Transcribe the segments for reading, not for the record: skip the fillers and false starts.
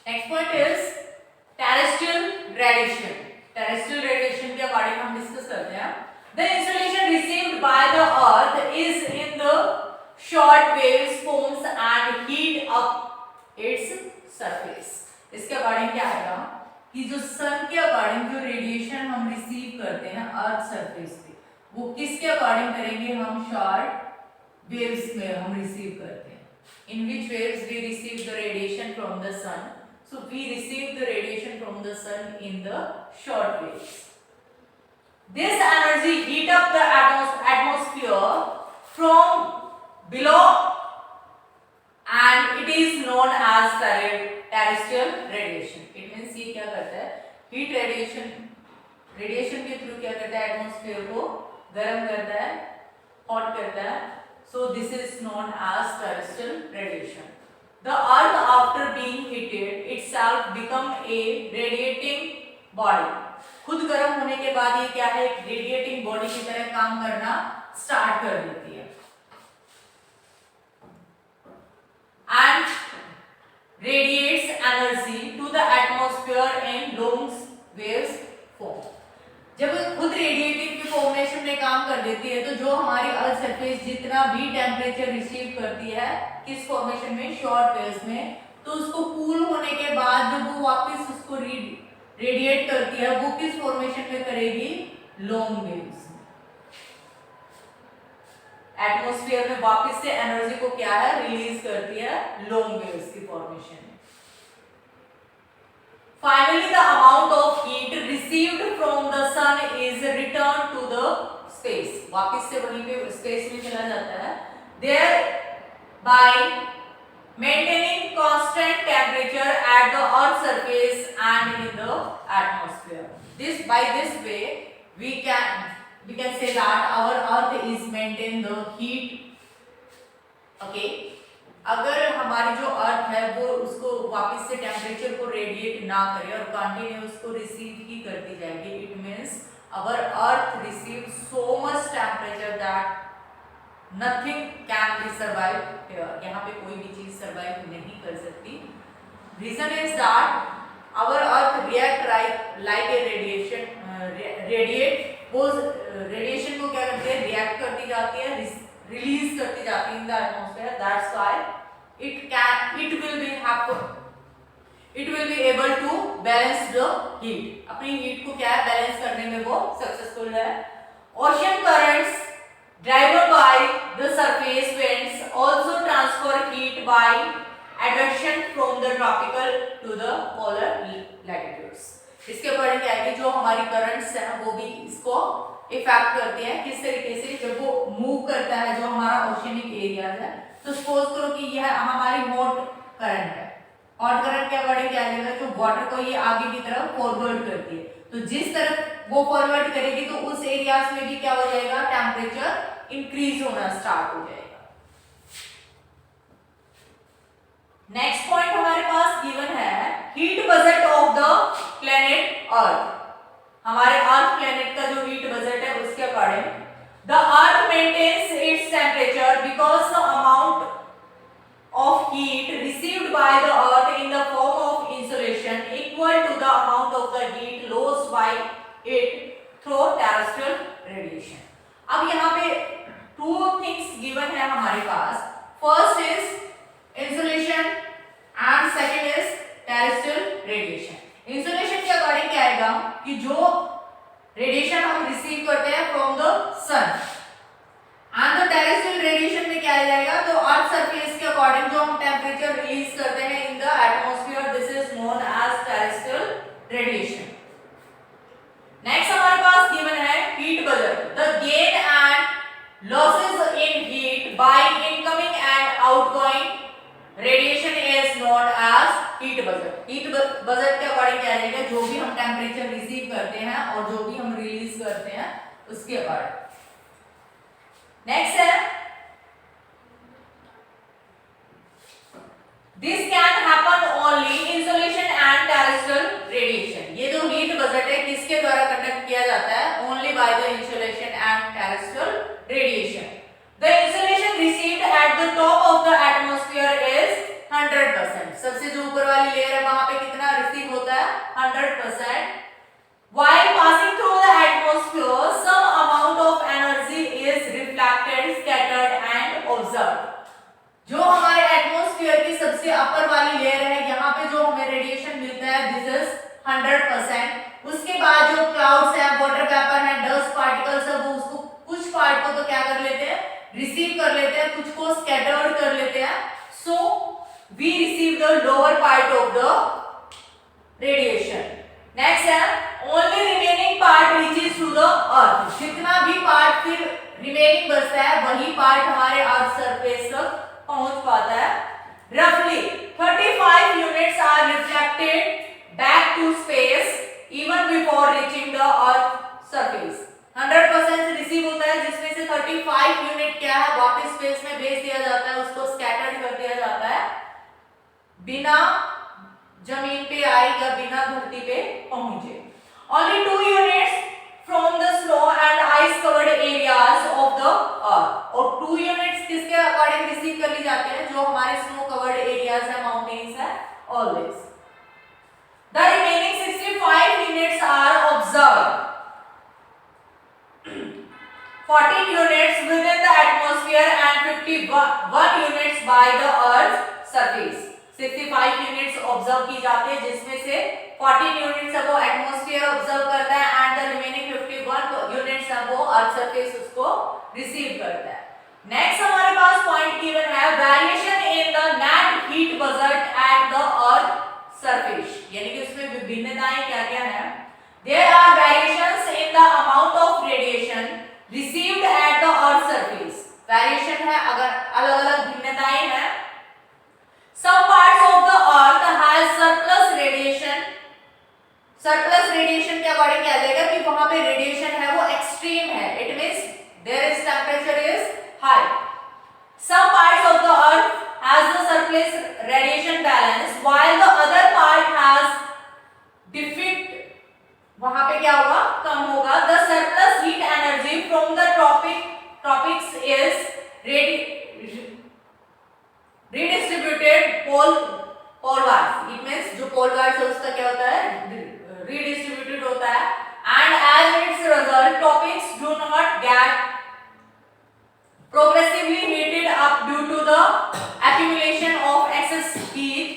Next point is terrestrial radiation. Terrestrial radiation के बारे में हम डिस्कस करते हैं। The insolation received by the earth is in the short waves forms and heat up its surface. इसके बारे में क्या आएगा कि जो सन के अकॉर्डिंग जो रेडिएशन हम रिसीव करते हैं अर्थ सरफेस पे, वो किसके अकॉर्डिंग करेंगे, हम शॉर्ट वेव्स में हम रिसीव करते हैं। In which waves we receive the radiation from the sun, so we receive the radiation from the sun in the short waves. This energy heat up the atmosphere from below and it is known as terrestrial radiation. It means ये क्या करता है, heat radiation के through क्या करता है, atmosphere को गर्म करता है, हॉट करता है. So this is known as terrestrial radiation. The earth after being heated itself become a radiating body. खुद गर्म होने के बाद ये क्या है, एक रेडिएटिंग बॉडी की तरह काम करना स्टार्ट कर देती है. And radiates energy to the atmosphere in long waves form. जब खुद रेडिएटिव की फॉर्मेशन में काम कर देती है, तो जो हमारी अर्थ सरफेस जितना भी टेम्परेचर रिसीव करती है किस फॉर्मेशन में, शॉर्ट वेव्स में, तो उसको कूल होने के बाद जब वो वापस उसको रेडिएट करती है, वो किस फॉर्मेशन में करेगी, लॉन्ग वेव्स में. एटमॉस्फेयर में वापस से एनर्जी को क्या है, रिलीज करती है लॉन्ग वेव्स की फॉर्मेशन में. Finally, the amount of heat received from the sun is returned to the space. वापस से वहीं पे स्पेस में चला जाता है. Thereby maintaining constant temperature at the Earth's surface and in the atmosphere. By this way we can say that our Earth is maintain the heat. Okay. अगर हमारी जो अर्थ है वो उसको वापस से टेम्परेचर को रेडिएट ना करे और कंटिन्यू उसको रिसीव ही करती जाएगी, it means our earth receive so much temperature that nothing can be survive here. यहाँ पे कोई भी चीज सर्वाइव नहीं कर सकती. Reason is that our earth react like a radiate. वो रेडिएशन को क्या करती है, रिएक्ट करती जाती है, रिलीज करती जाती है इन the atmosphere. That's why it will be able to balance the heat. अपनी हीट को क्या है, बैलेंस करने में वो सक्सेसफुल है. Ocean currents driven by the surface winds also transfer heat by advection from the tropical to the polar latitudes. इसके according क्या है कि जो हमारी करंट्स हैं वो भी इसको इफेक्ट करते हैं. किस तरीके से, जब वो मूव करता है जो हमारा ओशियनिक एरिया है, तो सपोज करो कि यह हमारी हॉट करंट है. हॉट करंट के अकॉर्डिंग क्या जाएगा, जो वाटर को ये आगे की तरफ फॉरवर्ड करती है, तो जिस तरफ वो फॉरवर्ड करेगी तो उस एरियाज में भी क्या हो जाएगा, टेम्परेचर इंक्रीज होना स्टार्ट हो जाएगा. नेक्स्ट पॉइंट हमारे पास गिवन है, heat budget of the planet earth. हमारे अर्थ प्लेनेट का जो हीट बजट है उसके according the earth maintains its temperature because the amount of heat received by the earth in the form of insolation equal to the amount of the heat lost by it through terrestrial radiation. अब यहाँ पे two things given है हमारे पास. First is insolation and second is terrestrial radiation. Insolation के according क्या आएगा कि जो रेडिएशन हम रिसीव करते हैं from the sun, and the terrestrial radiation में क्या आ जाएगा, तो अर्थ सरफेस के अकॉर्डिंग जो हम टेम्परेचर रिलीज करते हैं in the atmosphere, this is known as terrestrial radiation. Next हमारे पास गिवन है heat budget. The gain and losses in heat by incoming and outgoing radiation is known as heat budget. Heat budget के according क्या रहेगा, जो भी हम temperature receive करते हैं और जो भी हम रिलीज करते हैं उसके अकॉर्डिंग. नेक्स्ट है, this can happen only insolation and terrestrial radiation. ये जो हीट बजट है किसके द्वारा कंडक्ट किया जाता है, only by the insolation and terrestrial radiation. The insolation received at the top of the atmosphere is 100%. सबसे जो ऊपर वाली लेयर है वहां पे कितना रिसीव होता है 100%. While passing through the atmosphere, some amount of energy is reflected, scattered and observed. जो हमारे एटमॉस्फेयर की सबसे अपर वाली लेयर है, यहाँ पे जो हमें रेडिएशन मिलता है दिस इज 100%. उसके बाद जो क्लाउड्स है, वाटर वेपर है, डस्ट पार्टिकल्स है, वो उसको कुछ पार्ट को तो क्या कर लेते हैं, रिसीव कर लेते हैं, कुछ को स्कैटर्ड कर लेते हैं. So we receive the lower part of the radiation. Next है only remaining part reaches to the earth. जितना भी पार्ट फिर रिमेनिंग बचता है वही पार्ट हमारे अर्थ सरफेस तक पहुंच पाता है. रफली 35 units are reflected back to space even before reaching the earth surface. 100% receive होता है जिसमें से 35 यूनिट क्या है वापस स्पेस में भेज दिया जाता है, उसको स्कैटर्ड कर दिया जाता है बिना जमीन पे आए या बिना धरती पे पहुंचे. Only 2 units from the snow and ice covered areas of the earth. और 2 units किसके अकॉर्डिंग रिसीव कर ली जाते हैं, जो हमारे स्नो कवर्ड एरियाज है, माउंटेन्स है, always. The remaining 65 units are observed. 14 units within the atmosphere and 51 units by the earth's surface. 65 units observe की जाती है जिसमें से 14 यूनिट्स है वो एटमॉस्फेयर ऑब्जर्व करता है एंड द रिमेनिंग 51 यूनिट्स है वो अर्थ सरफेस उसको रिसीव करता है. नेक्स्ट हमारे पास पॉइंट गिवन है variation in the net heat budget at the earth surface. यानी कि उसमें विभिन्नताएं क्या-क्या हैं. There are variations in the amount of radiation received at the earth surface. Variation है, अगर अलग-अलग भिन्नताएं हैं. Some parts of the earth has surplus radiation. Surplus radiation के अकॉर्डिंग क्या जाएगा कि वहां पे रेडिएशन है वो एक्सट्रीम है. It means there is temperature is high. Some parts of the earth has the surplus radiation balance while the other part has defect. वहां पे क्या होगा, कम होगा. The surplus heat energy from the tropics is redistributed polewise. It means जो polewise है उसका क्या होता है, redistributed होता है. And as its result tropics do not get progressively heated up due to the accumulation of excess heat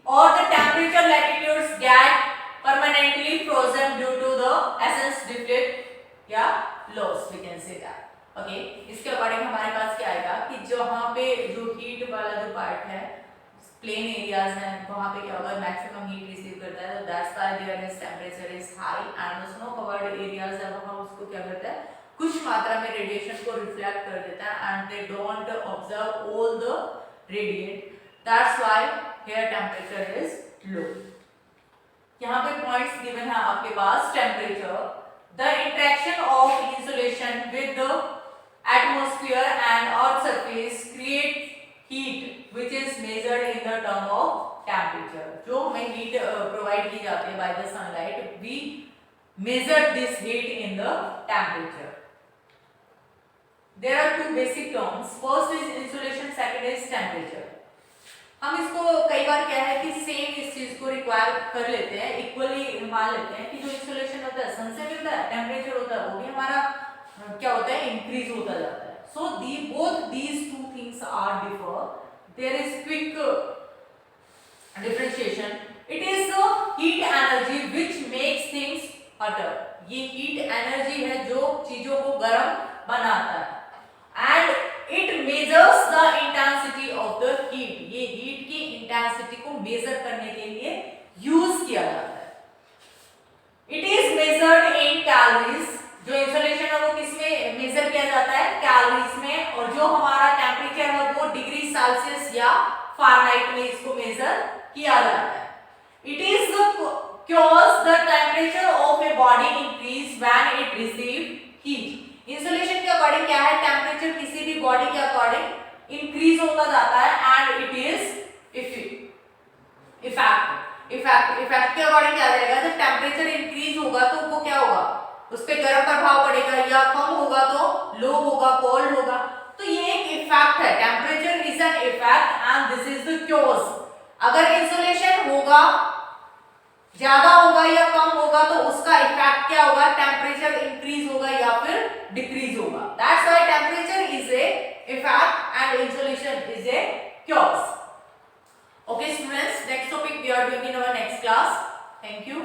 or the temperature latitudes get permanently frozen due to the essence deflect या loss, we can say that. Okay इसके according हमारे पास क्या आएगा कि जहाँ पे जो heat वाला जो पार्ट है, प्लेन एरियाज हैं, वहाँ पे क्या होगा, मैक्सिमम हीट रिसीव करता है. That's why there is temperature is high and snow covered areas है वहाँ उसको क्या करता है, कुछ मात्रा में रेडिएशन को रिफ्लेक्ट कर देता है and they don't observe all the radiate. That's why here temperature is low. यहाँ पे पॉइंट्स गिवन है आपके पास. Temperature, the interaction of insulation with the atmosphere and earth surface create heat which is measured in the term of temperature. जो हमें heat provide की जाती है by the sunlight, we measure this heat in the temperature. There are two basic terms. First is insulation, second is temperature. हम इसको कई बार क्या है कि सेम इस चीज को रिक्वायर कर लेते हैं, इक्वली मान लेते हैं कि जो इंसुलेशन होता है सन से मिलता है, टेम्परेचर होता है वो भी हमारा क्या होता है, इंक्रीज होता जाता है. So both these two things are differ. There is quick differentiation. It is the heat energy which makes things hotter. ये हीट एनर्जी है जो चीजों को गर्म बनाता है and it measures the intensity of the heat. ये हीट की इंटेंसिटी को मेजर करने के लिए यूज किया जाता है. It is measured in calories. जो इंसुलेशन है वो किसमें मेजर किया जाता है, कैलोरीज में. और जो हमारा टेंपरेचर है वो डिग्री सेल्सियस या फारेनहाइट में इसको मेजर किया जाता है. It is cause the temperature of a body increase when it receive heat. Insolation के अकॉर्डिंग क्या है, टेंपरेचर किसी भी बॉडी के अकॉर्डिंग इंक्रीज होता जाता है एंड इट इज इफेक्ट के अकॉर्डिंग क्या रहेगा, जब टेंपरेचर इंक्रीज होगा तो वो क्या होगा, उस पे गर्म प्रभाव पड़ेगा, या कम होगा तो लो होगा, कोल्ड होगा. तो ये एक इफेक्ट है. Temperature is an effect and this is the cause. अगर होगा, ज्यादा होगा या कम होगा तो उसका इफेक्ट क्या होगा, टेम्परेचर इंक्रीज होगा या फिर डिक्रीज होगा. That's why temperature is a effect and insolation is a cause. Okay students, next topic we are doing in our next class. Thank you.